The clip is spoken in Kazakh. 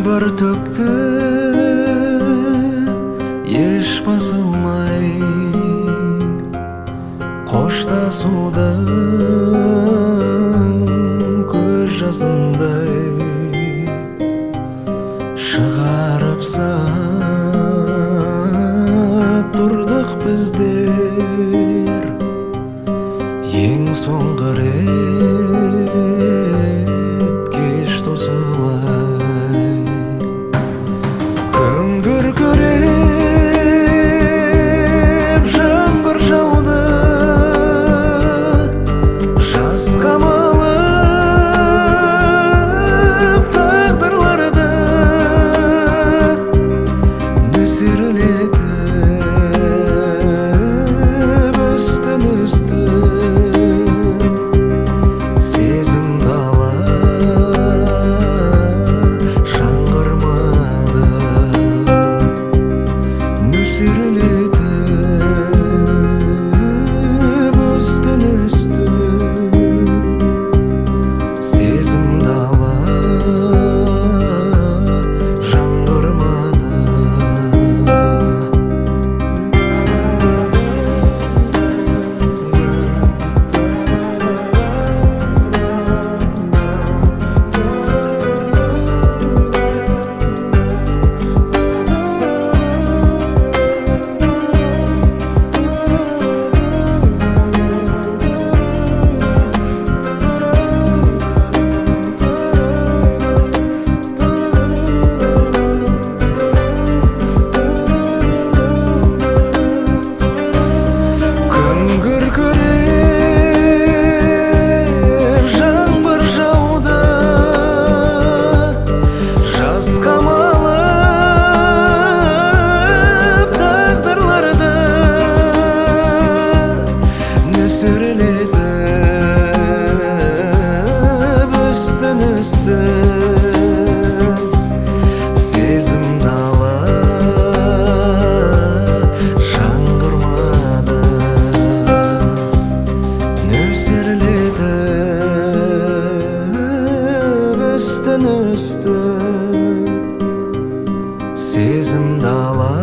жаңбыр төкті еш басылмай, қоштасудың көз жасындай шығарып сап тұрдық біздер ең соңғы рет кеш тосылай. Күңгір күреп жаңбыр жауды, жаз қамалып тағдырларды нөсерлетіп үстін-үстін. Сезім дала жаңғырмады, нөсерлетіп үстін-үстін. Сезім дала жаңғырмады. Күңгір күреп жаңбыр жауды, жаз қамалып тағдырларды нөсерлетіп үстін-үстін. Сезім дала жаңғырмады, нөсерлетіп үстін-үстін. Сезім дала